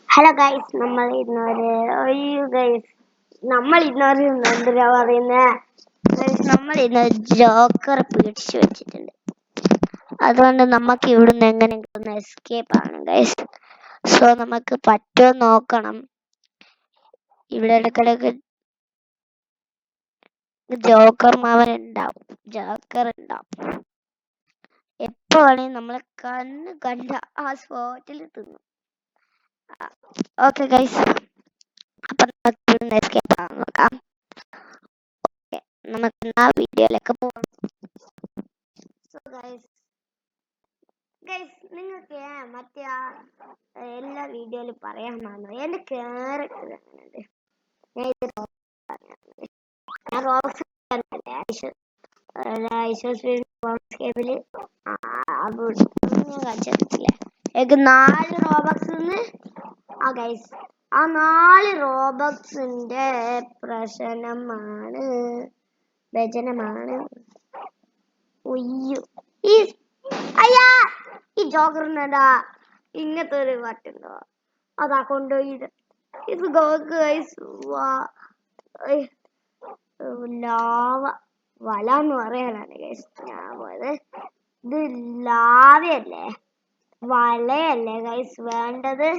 Hello guys, നമ്മൾ ഇന്നൊരു എന്തിനാ പറയുന്നത് ഗൈസ്, നമ്മൾ ഇന്ന് ജോക്കർ പിടിച്ചു വെച്ചിട്ടുണ്ട്. അതുകൊണ്ട് നമുക്ക് ഇവിടുന്ന് എങ്ങനെയെങ്കിലും എസ്കേപ്പ് ആണ് ഗൈസ്. സോ നമുക്ക് പറ്റുമോ നോക്കണം. ഇവിടെ ഇടയ്ക്കിടയ്ക്ക് ജോക്കർ ഉണ്ടാവും. എപ്പോ വേണമെങ്കിൽ നമ്മളെ കണ്ട ആ സ്പോട്ടിൽ തിന്നും. ഓക്കെ ഗൈസ്, അപ്പൊ നമുക്ക് ഇവിടുന്ന് എസ്കേപ്പ് ആണ് നോക്കാം. നമുക്ക് ആ വീഡിയോയിലേക്ക് പോകാം. സോ ഗൈസ് നിങ്ങൾക്ക് മറ്റേ എല്ലാ വീഡിയോയിലും പറയാൻ മറന്നു എന്റെ ക്യാരക്ടർ എങ്ങനെയുണ്ട്. ഞാൻ റോബക്സ് കാണിച്ചിട്ടില്ലേ? എനിക്ക് 4 റോബക്സ് ആ ഗൈസ്, ആ 4 റോബക്സിന്റെ ഭജനമാണ്. ഈ ജോക്കറിനെടാ ഇങ്ങനത്തെ ഒരു വട്ടുണ്ടോ? അതാ കൊണ്ടുപോയി ഇത് ഗൈസ്. ലാവ വല എന്ന് പറയാനാണ് ഗൈസ് ഞാൻ പോയത്. ഇത് ലാവയല്ലേ, വലയല്ലേ ഗൈസ് വേണ്ടത്.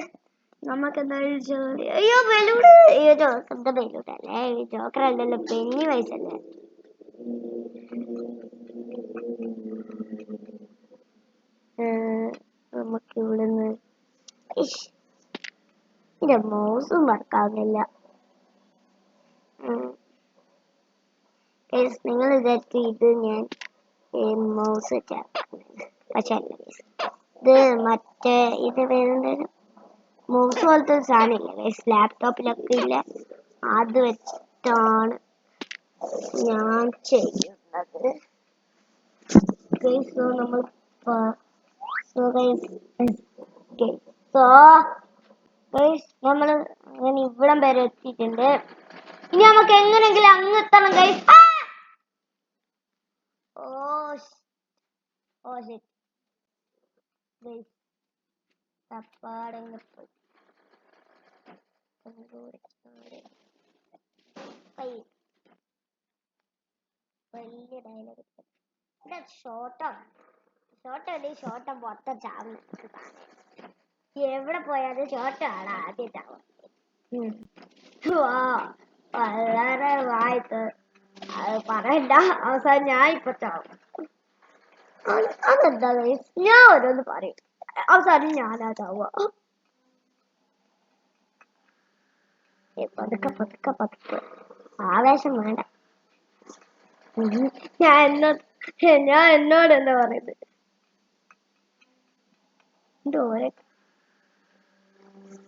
നമുക്ക് എന്തായാലും ബലൂണ്. ജോക്കറിന്റെ ബലൂണല്ലേ, ജോക്കർ അല്ലല്ലോ, പെന്നി വയസ്സല്ലേ. നമുക്ക് ഇവിടുന്ന് എന്റെ മൗസും വർക്കാവുന്നില്ല. നിങ്ങൾ വിചാരിക്കും ഇത് ഞാൻ മൗസ് വെച്ചാൽ, പക്ഷെ അല്ല ഗൈസ്, ഇത് മറ്റേ ഇത് വരുന്നത് മൗസ് പോലത്തെ ഒരു സാധനമില്ല ഗൈസ്, ലാപ്ടോപ്പിലൊക്കെ ഇല്ല, അത് വെച്ചിട്ടാണ് ഞാൻ ചെയ്യുന്നത് ഗൈസ്. നമ്മൾ നമ്മള് അങ്ങനെ ഇവിടം വരെ എത്തിയിട്ടുണ്ട്. ഇനി നമുക്ക് എങ്ങനെയെങ്കിലും അങ്ങ് എത്തണം ഗൈസ്. വലിയ ഡയലോഗ് ഷോർട്ട് മൊത്തം ചാവും. എവിടെ പോയാലും ഷോർട്ടാണ് ആദ്യം ചാവും. വളരെ വായിത്ത് അത് പറയണ്ട, അവസാനം ഞാൻ ഇപ്പൊ ചാവും. അതെന്താ ഞാൻ ഓരോന്ന് പറയും, അവസാനം ഞാനാ ചാവുക. പതുക്കെ ആവേശം വേണ്ട. ഞാൻ എന്നോട് എന്താ പറയുന്നത്,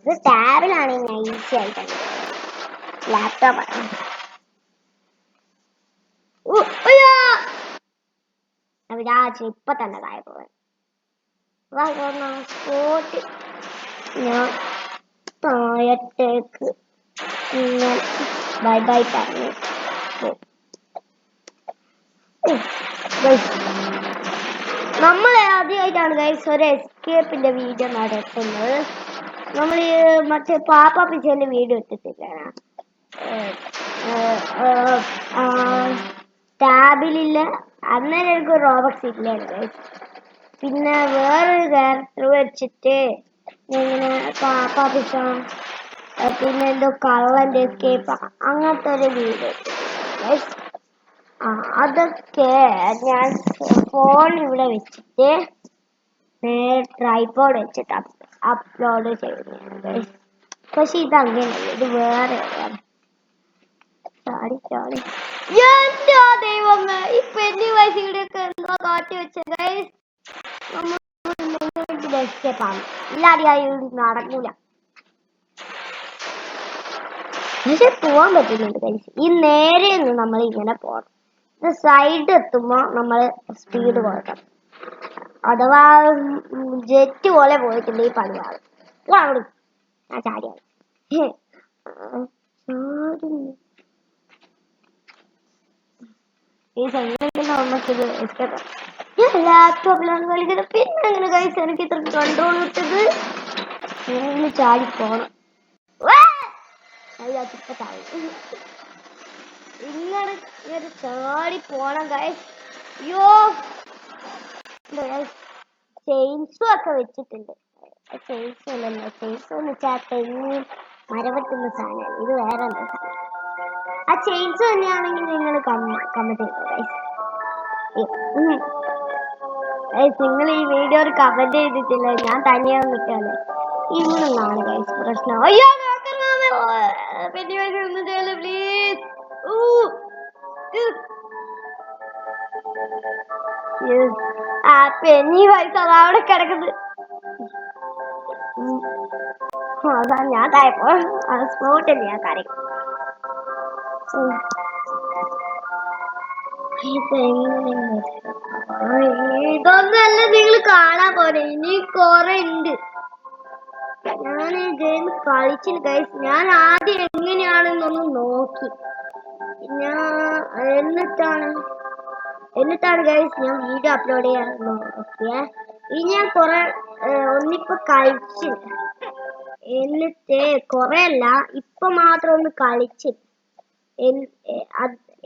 ഇത് ടാബിലാണെങ്കിൽ ഞാൻ ഈസി ആയിട്ട് ലാപ്ടോപ്പ് വിചാരിച്ചു ഇപ്പൊ തന്നെ താഴെ പോവാൻ. സ്പോട്ട് ഞാൻ താഴത്തേക്ക് ബൈ ബൈ പറഞ്ഞു. നമ്മൾ ആദ്യമായിട്ടാണ് ഗൈസ് ഒരു എസ്കേപ്പിന്റെ വീഡിയോ നടത്തുന്നത്. നമ്മൾ മറ്റേ പാപ്പ പിച്ചേന്റെ വീഡിയോ ഇട്ടിട്ടില്ല, ടാബിലില്ല, അന്നേരം എനിക്ക് റോബക്സ് ഇല്ല ഗൈസ്. പിന്നെ വേറൊരു ക്യാരക്ടർ വെച്ചിട്ട് ഇങ്ങനെ പാപ്പ പിച്ച, പിന്നെ എന്തോ കള്ളന്റെ എസ്കേപ്പ്, അങ്ങനത്തെ ഒരു വീഡിയോ ഗൈസ്. അതൊക്കെ ഞാൻ ഫോൺ ഇവിടെ വെച്ചിട്ട് ട്രൈപോഡ് വെച്ചിട്ട് അപ്ലോഡ് ചെയ്യുന്നതാണ് ഗൈസ്. പക്ഷെ ഇത് അങ്ങനെയല്ല, ഇത് വേറെ എന്റെ ദൈവമേ, ഈ പെന്നി വയസ്സിലൂടെയൊക്കെ എന്തോ കാട്ടി വെച്ച ഗൈസ്. എസ്കേപ്പാണ്, ഇല്ലാതെയായി നടക്കൂല. പക്ഷെ പോവാൻ പറ്റുന്നുണ്ട് ഗൈസ്. ഈ നേരെ നമ്മൾ ഇങ്ങനെ പോകണം. ഇത് സൈഡ് എത്തുമ്പോ നമ്മൾ സ്പീഡ് കുറക്കണം, അഥവാ ജെറ്റ് പോലെ പോയിട്ടുണ്ട് ഈ പണിയാണ്. ആ ചാടിയാണ് ഈ സൈഡിൽ നമുക്കിത് എസ്കേപ്പ്. ഞാൻ ലാപ്ടോപ്പിലാണ് കളിക്കുന്നത്, പിന്നെ എങ്ങനെ ഗൈസ് എനിക്ക് ഇത്ര കൺട്രോൾ കിട്ടത്? ഇങ്ങനെ ചാടി പോണം. ഇങ്ങനെ ഇങ്ങനെ ചാടി പോണം ഗൈസ്. അയ്യോ ചെയിൻസും ഒക്കെ വെച്ചിട്ടുണ്ട്. ചെയിൻസ് അല്ലല്ലോ, ചെയിൻസ് എന്ന് വെച്ചാൽ തെങ്ങ് മരം വെട്ടുന്ന സാധനം. ഇത് വേറെ എന്താ? ആ ചെയിൻസ് തന്നെയാണെങ്കിൽ നിങ്ങൾ കമന്റ് ചെയ്തോ ഗൈസ്. നിങ്ങൾ ഈ വീഡിയോയിൽ കമന്റ് ചെയ്തിട്ടില്ല, ഞാൻ തനിയാൻ നിൽക്കാണ്. ഇവിടുന്നാണ് ഗൈസ് പ്രശ്നം. അയ്യോ പെണ്ണി ഒന്നും ചെയ്യല്ലേ പ്ലീസ്. ആ പെണ്ണി പൈസ അവിടെ കിടക്കുന്നത്. അതാ ഞാൻ തായപ്പോ സ്പോട്ടിൽ ഞാൻ കാര്യം. ഇതൊന്നല്ല നിങ്ങൾ കാണാൻ പോലെ, ഇനി കൊറേ ഉണ്ട്. ഞാൻ ഈ ഗെയിം കളിച്ചില്ല ഗൈസ്. ഞാൻ ആദ്യം എങ്ങനെയാണെന്നൊന്ന് നോക്കി, എന്നിട്ടാണ് ഗൈസ് ഞാൻ വീഡിയോ അപ്ലോഡ് ചെയ്യാൻ നോക്കിയേ. ഇനി ഞാൻ കൊറേ ഒന്നിപ്പോ കളിച്ചില്ല, എന്നിട്ട് കൊറേ അല്ല ഇപ്പൊ മാത്രം ഒന്ന് കളിച്ച്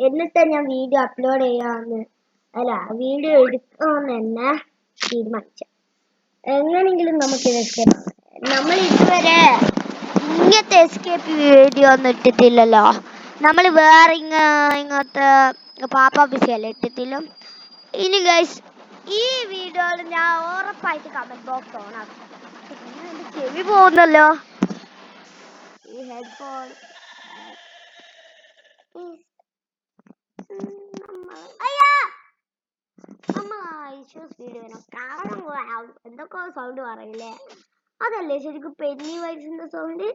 എന്നിട്ട് ഞാൻ വീഡിയോ അപ്ലോഡ് ചെയ്യാന്ന്, അല്ല വീഡിയോ എടുക്കാന്ന് തന്നെ തീരുമാനിച്ച. എങ്ങനെങ്കിലും നമുക്ക് നമ്മൾ ഇതുവരെ ഇങ്ങനത്തെ എസ്കേപ്പ് വീഡിയോ ഒന്നും ഇട്ടിട്ടില്ലല്ലോ. നമ്മൾ വേറെ ഇങ്ങനത്തെ പാപ്പ പിസയല്ലേ ഇട്ടിട്ടില്ല. ഇനി ഗൈസ് ഈ വീഡിയോയിൽ ഞാൻ ഉറപ്പായിട്ട് കമന്റ് ബോക്സ് ഓൺ ആക്കും. ചെവി പോകുന്നല്ലോ ഈ ഹെഡ്ഫോൺ. എന്തൊക്കെ സൗണ്ട് പറയില്ലേ, അതല്ലേ ശരിക്കും പെന്നി വൈസിന്റെ സൗണ്ട്.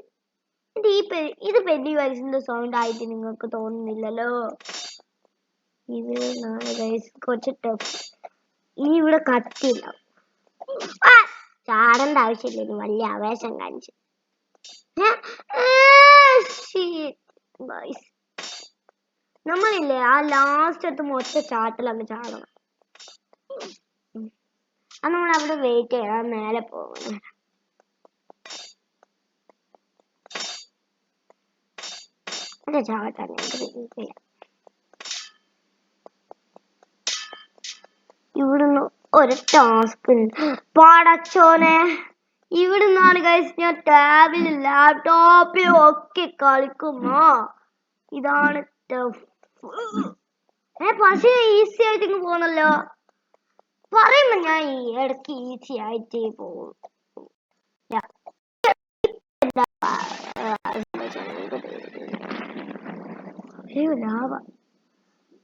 ഇത് പെന്നി വൈസിന്റെ സൗണ്ട് ആയിട്ട് നിങ്ങൾക്ക് തോന്നുന്നില്ലല്ലോ. ഇത് കുറച്ച് ടഫ്. ഇനി ഇവിടെ കത്തില്ല, ചാടേണ്ട ആവശ്യമില്ല, വലിയ ആവേശം കാണിച്ചു. നമ്മളില്ലേ ആ ലാസ്റ്റ് എത്തുമ്പോ ഒറ്റ ചാട്ടിലങ്ങ് ചാടണം. അത് നമ്മൾ അവിടെ വെയിറ്റ് ചെയ്യണം, മേലെ പോകണം. ഇവിടുന്ന് ഒരു ടാസ്ക് പടച്ചോനെ. ഇവിടുന്നാണ് ഗൈസ് ഞാൻ ടാബിലും ലാപ്ടോപ്പിലും ഒക്കെ കളിക്കുമോ. ഇതാണ് ടഫ്. പക്ഷേ ഈസി ആയിട്ട് ഇങ്ങ് പോണല്ലോ. പറയുമ്പോ ഞാൻ ഇടയ്ക്ക് ഈസി ആയിട്ട് പോകും.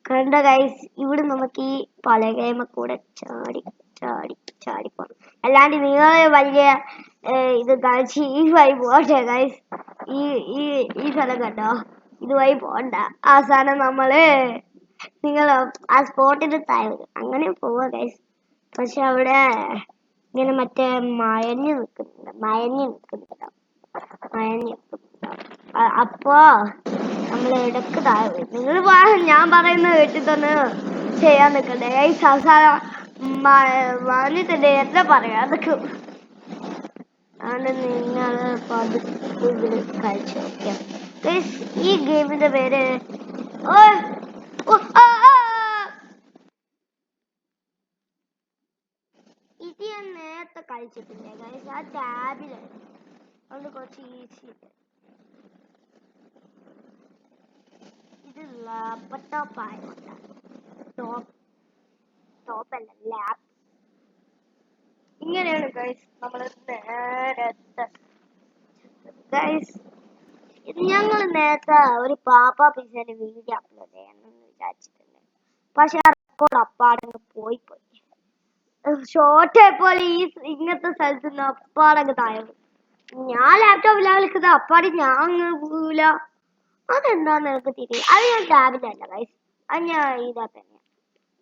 കണ്ട ഗൈസ്, ഇവിടെ നമുക്ക് ഈ പലകേമ കൂടെ ചാടി ചാടി ചാടി പോണം. അല്ലാണ്ട് നിങ്ങൾ വലിയ ഇത് കളിച്ച് ഈ വഴി പോട്ടെ ഗൈസ്. ഈ ഈ ഈ സ്ഥലം കണ്ടോ, ഇതുവഴി പോണ്ട. അവസാനം നിങ്ങൾ ആ സ്പോട്ടിന്റെ താഴെ അങ്ങനെ പോവാ ഗൈസ്. പക്ഷെ അവിടെ ഇങ്ങനെ മറ്റേ മയഞ്ഞു നിൽക്കുന്നുണ്ട്. അപ്പോ നമ്മൾ ഇടക്ക് താഴെ വരും. നിങ്ങൾ ഞാൻ പറയുന്ന വീട്ടിൽ തന്നെ ചെയ്യാൻ നിൽക്കണ്ടേ ഗൈസ്. അവസാനം വന്നിട്ടുണ്ട് എന്താ പറയാ അതൊക്കെ. അതുകൊണ്ട് നിങ്ങൾ പതുക്കെ കളിച്ചു നോക്കിയാൽ. ഈ ഗെയിമിന്റെ പേര് ഇത് ഞാൻ നേരത്തെ കളിച്ചിട്ടില്ലേ ഗൈസ്, ആ ടാബിലാണ്. അതുകൊണ്ട് കുറച്ച് ഈസി. ഇത് ലാപ്ടോപ്പ് ആയതുകൊണ്ടാണ്, ടോപ്പല്ല ലാപ്പ്. ഇങ്ങനെയാണ് ഗൈസ് നമ്മൾ നേരത്തെ ഗൈസ്. ഞങ്ങൾ നേരത്തെ ഒരു പാപ്പ പിസയുടെ വീഡിയോ അപ്ലോഡ് ചെയ്യാമെന്ന് വിചാരിച്ചിട്ടുണ്ട്. പക്ഷെ ആ റെക്കോർഡ് അപ്പാടങ്ങ് പോയി. ഷോർട്ട് പോലെ ഇങ്ങനത്തെ സ്ഥലത്ത് നിന്ന് അപ്പാടങ്ങ് താഴെ. ഞാൻ ലാപ്ടോപ്പിലാണ് കളിക്കുന്നത്, അപ്പാടി ഞാൻ പോവില്ല. അതെന്താന്ന് എനിക്ക് തിരിയും. അത് ഞാൻ ടാബിലല്ല ഗൈസ്, അത് ഞാൻ ഇതാ തന്നെ.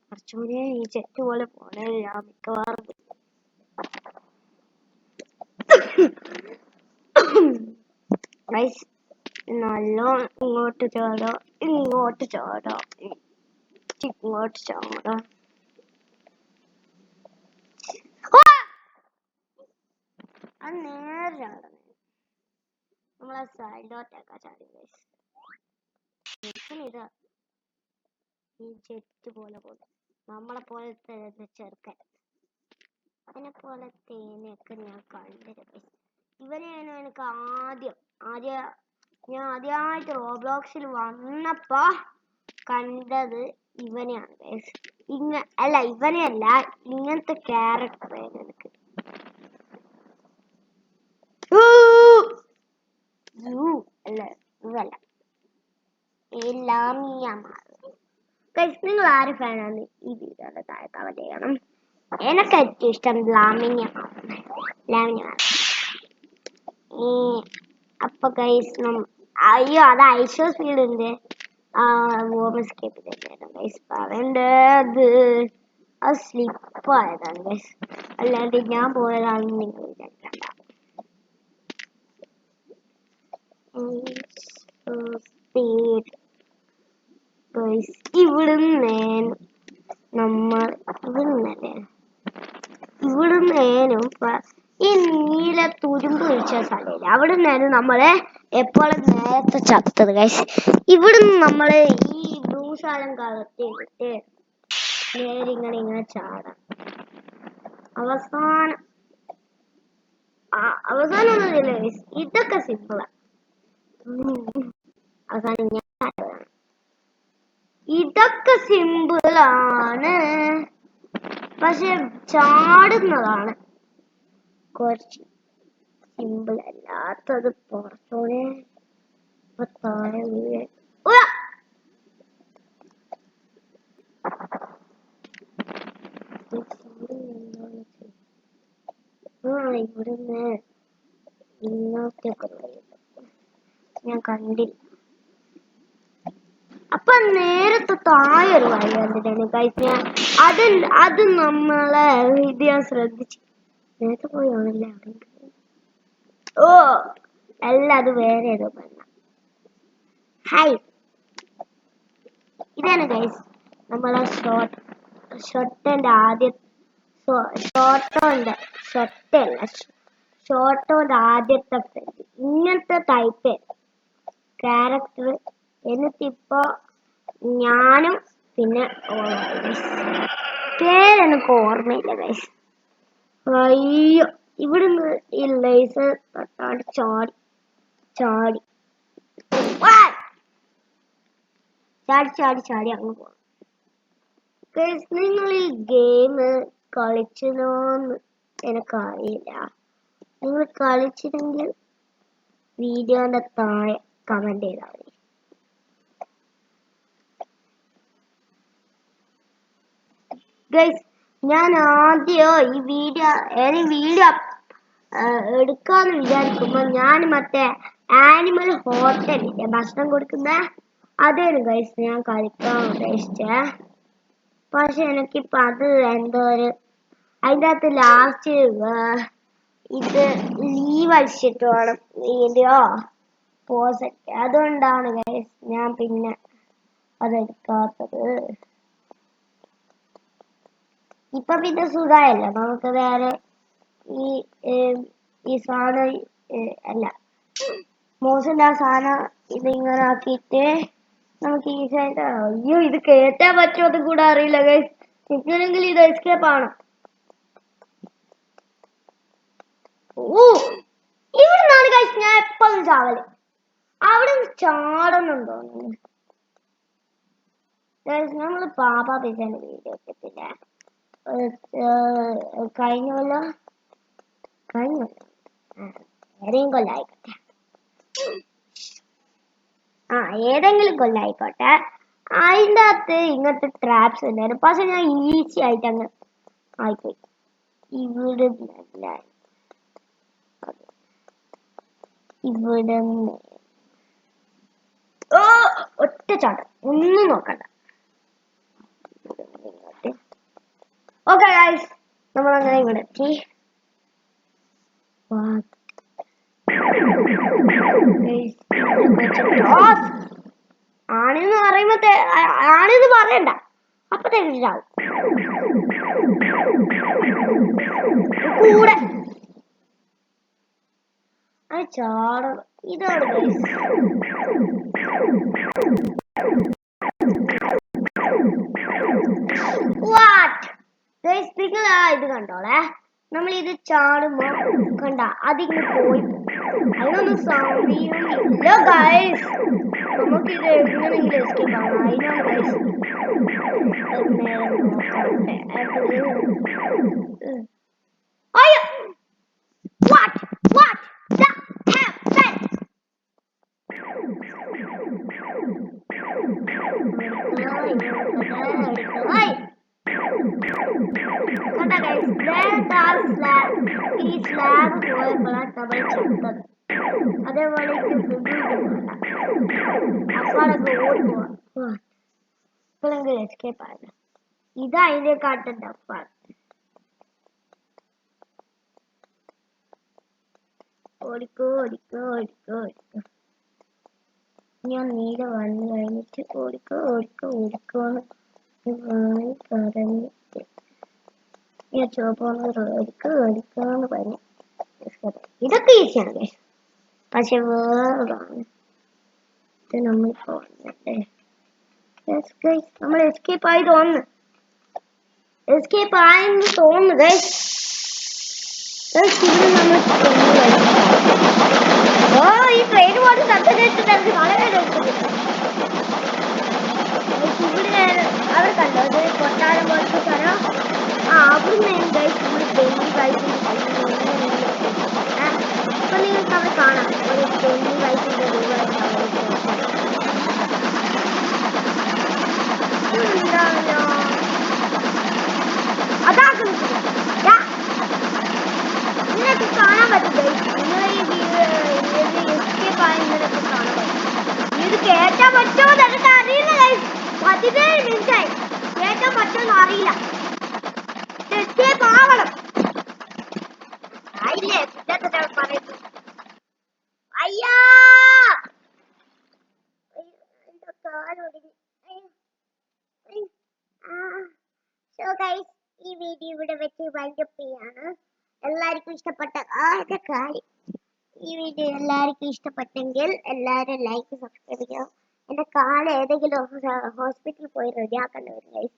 കുറച്ചുകൂടി ഈ ചെറ്റ് പോലെ പോണേ ഞാൻ മിക്കവാറും ഗൈസ്. നല്ലോണം ഇങ്ങോട്ട് ചാടാം, ഇങ്ങോട്ട് ചാടാം. അത് നേരെ ചാടണം. നമ്മളെ സൈഡിലോട്ടേക്കാ ചാടി ഗൈസ്. ഇതാ ഈ ചെറ്റ് പോലെ പോലെ നമ്മളെ പോലത്തെ ചെറുക്കൻ അതിനെ പോലെ തേനെയൊക്കെ ഞാൻ കണ്ടിരുന്നു. ഇവനെയാണ് എനിക്ക് ഞാൻ ആദ്യമായിട്ട് റോബ്ലോക്സിൽ വന്നപ്പോ കണ്ടത് ഇവനെയാണ് ഗൈസ്. ഇവനെയല്ല, ഇങ്ങനത്തെ ക്യാരക്ടർ എനിക്ക് നിങ്ങൾ ആര് ഫാനാണ് ഈ വീഡിയോയുടെ താഴെ കമന്റ് ചെയ്യണം. എനിക്ക് ഏറ്റവും ഇഷ്ടം ലാമിനിയാണ്. അപ്പൊ ഗൈസ് അയ്യോ അത് ഐഷോ സ്പീഡിന്റെ വോം എസ്കേപ്പ് തന്നെയാണ് ഗൈസ് പറയേണ്ടത്. അത് സ്ലിപ്പായതാണ് ഗൈസ്, അല്ലാണ്ട് ഞാൻ പോയതാണെന്ന് നിങ്ങൾ വിചാരിക്കണ്ട. Speed guys. ഇവിടുന്നേനും ഈ നീല തുരുമ്പ് പിടിച്ച സ്ഥലമില്ല, അവിടെ നിന്നായിരുന്നു നമ്മള് എപ്പോഴും നേരത്തെ ചത്തത് ഗൈസ്. ഇവിടുന്ന് നമ്മള് ഈ ഭൂസാലം കളത്തിട്ട് നേരെ ഇങ്ങനെ ചാടാം. അവസാനമൊന്നുമില്ല ഗൈസ്, ഇതൊക്കെ സിമ്പിളാ. അവസാനം ഇതൊക്കെ സിമ്പിളാണ്, പക്ഷെ ചാടുന്നതാണ് കുറച്ച് സിമ്പിൾ അല്ലാത്തത്. പുറത്തോടെ ഇവിടുന്ന് ഇങ്ങോട്ടേക്ക് ഞാൻ കണ്ടില്ല. അപ്പൊ നേരത്തെ താഴെ ഒരു വഴി കണ്ടിട്ടാണ് കഴിക്കാൻ. അത് നമ്മളെ ഇത് ഞാൻ ശ്രദ്ധിച്ചു. നേരത്തെ പോയാണല്ലേ അവിടെ. ഓ അല്ല, അത് വേറെ ഏതോ പെണ്ണ. ഹായ്, ഇതാണ് ഗൈസ് നമ്മളെ ഷോട്ടോന്റെ ആദ്യത്തെ ഫ്രണ്ട്. ഇങ്ങനത്തെ ടൈപ്പ് ക്യാരക്ടർ. എന്നിട്ടിപ്പോ ഞാനും പിന്നെ പേരെനിക്ക് ഓർമ്മയില്ല ഗൈസ്. അയ്യോ, ഇവിടുന്ന് ഈ ലേസർ തട്ടാണ്ട് ചാടി ചാടി അങ്ങ് പോകാം. നിങ്ങൾ ഈ ഗെയിം കളിച്ചോന്ന് എനിക്കറിയില്ല. നിങ്ങൾ കളിച്ചില്ലെങ്കിൽ വീഡിയോന്റെ താഴെ കമന്റ് ചെയ്താൽ മതി. ഗൈസ്, ഞാൻ ആദ്യം ഈ വീഡിയോ എടുക്കാന്ന് വിചാരിക്കുമ്പോ ഞാൻ മറ്റേ ആനിമൽ ഹോട്ടലില്ലേ ഭക്ഷണം കൊടുക്കുന്ന അതേനു ഗൈസ് ഞാൻ കളിക്കാൻ ഉദ്ദേശിച്ചേ. പക്ഷെ എനിക്കിപ്പോ അത് എന്തോ അതിൻ്റെ അകത്ത് ലാസ്റ്റ് ഇത് ലീവ് അടിച്ചിട്ട് വേണം വീഡിയോ പോസ്. അതുകൊണ്ടാണ് ഗൈസ് ഞാൻ പിന്നെ അതെടുക്കാത്തത്. ഇപ്പൊ പിന്നെ സുഖമായല്ലോ, നമുക്ക് വേറെ ഈ സാധനം അല്ല മോശമില്ല സാധനം ഇതിങ്ങനെ ആക്കിയിട്ട് നമുക്ക് ഈസി ആയിട്ട്. അയ്യോ, ഇത് കേറ്റാൻ പറ്റുമോ അതും കൂടെ അറിയില്ല ഗൈസ്. നിൽക്കണമെങ്കിൽ ഇത് എസ്കേപ്പ് ആണ്. ഇവിടുന്നാണ് ഗൈസ് ഞാൻ എപ്പോഴും ചാവല്. അവിടെ ചാടണം തോന്നുന്നു. നമ്മള് പാപ്പ പിസന്റെ വീഡിയോ ഇട്ടിട്ടില്ല കഴിഞ്ഞ ഏതെങ്കിലും കൊല്ലായിക്കോട്ടെ. ഏതെങ്കിലും കൊല്ലായിക്കോട്ടെ. അതിൻ്റെ അകത്ത് ഇങ്ങനത്തെ ട്രാപ്സ് ഉണ്ടായിരുന്നു, പക്ഷെ ഞാൻ ഈസി ആയിട്ട് അങ്ങ് ആയിപ്പോയി. ഇവിടെ ഒറ്റ ചാട്ടം, ഒന്നും നോക്കണ്ട. ഓക്കെ ഗൈസ്, നമ്മളങ്ങനെ ഇവിടെ എത്തി. ആണെന്ന് പറയുമ്പോ ആണെന്ന് പറയണ്ട, അപ്പത്തേക്ക് ചാവും. കൂടെ ചാടണം. ഇതാണ് ഗൈസ്. നിങ്ങൾ ഇത് കണ്ടോളെ. നമ്മൾ ഇത് ചാടുമ്പോ കണ്ട അതിങ്ങനെ പോയി അതിനൊന്നും സമയമില്ല ഗൈസ്. നമുക്കിത് എങ്ങനെയെങ്കിലും എസ്കേപ്പ് ആവണം. അതിനാണ് ഗൈസ് നോക്കട്ടെ. അയ്യോ what the happened? ഈ സ്ലാബ് പോയപ്പോഴാണ് നമ്മൾ ചത്തത്. അതേപോലെ അപ്പാടൊക്കെ ഓടിപ്പോവാ. ഇപ്പോഴെങ്കിലും എസ്കേപ്പ് ആയത്. ഇത് അതിന്റെ കാട്ടന്റെ അപ്പാണ്. ഓടിക്കോ ഓടിക്കോ ഓടിക്കോ ഓടിക്കോ. ഞാൻ നീല വന്നു കഴിഞ്ഞിട്ട് ഓടിക്കോ ഓടിക്കോ ഓടിക്കോന്ന് പറഞ്ഞിട്ട് ഞാൻ ചുവപ്പോന്ന് ഓടിക്കോ ഓടിക്കോന്ന് പറഞ്ഞു. ഇതൊക്കെ ഈസിയാണ് പക്ഷെ വേറൊരാണ് ഇത് നമ്മളിപ്പോ വന്നല്ലേ. നമ്മൾ എസ്കേപ്പ് ആയി തോന്നുന്നു. എസ്കേപ്പ് ആയെന്ന് തോന്നുന്നു ഗൈസ്. ഈ ട്രെയിൻ പോലെ ശബ്ദം കേട്ടിട്ട് എനിക്ക് വളരെ അവിടെ കണ്ടോ ഇത് കൊട്ടാരം പോലത്തെ സ്ഥലം. അവിടുന്ന് ഗൈസ് നമ്മൾ ഡെയിലി വൈസിന്റെ അപ്പൊ നിങ്ങൾക്ക് അവിടെ കാണാം ഒരു ഡെയിലി വൈസിന്റെ എന്താണല്ലോ അതാക്കുന്നത് നിനക്ക് കാണാൻ പറ്റും ഗൈസ്. നിങ്ങളെ ഈ എസ്കേപ്പ് ആയ നിനക്ക് കാണാൻ പറ്റും. ഇത് കേറ്റാൻ പറ്റുമോ എന്നൊക്കെ അറിയില്ല ഗൈസ്. 17 മിനിറ്റായി കേറ്റാൻ പറ്റുമെന്ന് അറിയില്ല. എസ്കേപ്പ് ആവണം. ആയില്ലേ പറയുന്നു. അയ്യാ സോ ഗൈസ് ഈ വീഡിയോ ഇവിടെ വെച്ച് വൈൻഡപ്പ് ചെയ്യാണ്. എല്ലാവർക്കും ഇഷ്ടപ്പെട്ട കാര്യം ഈ വീഡിയോ എല്ലാവർക്കും ഇഷ്ടപ്പെട്ടെങ്കിൽ എല്ലാവരും ലൈക്ക് സബ്സ്ക്രൈബ് ചെയ്യുക. എന്റെ കാല് ഏതെങ്കിലും ഹോസ്പിറ്റലിൽ പോയി റെഡിയാക്കേണ്ടി വരും ഗൈസ്.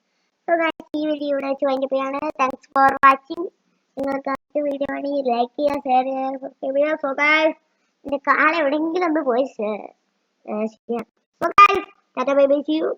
സോ ഗൈസ് ഈ വീഡിയോ ഇവിടെ വെച്ച് വൈൻഡപ്പ് ചെയ്യാണ്. Thanks for watching. നിങ്ങൾക്ക് അടുത്ത വീഡിയോ ആണെങ്കിൽ ലൈക്ക് ചെയ്യുക, ഷെയർ ചെയ്യുക, സബ്സ്ക്രൈബ് ചെയ്യുക. സോ ഗൈസ് എന്റെ കാല് എവിടെയെങ്കിലും ഒന്ന് പോയി ശരിയാണ്. So guys tata bye bye, see U.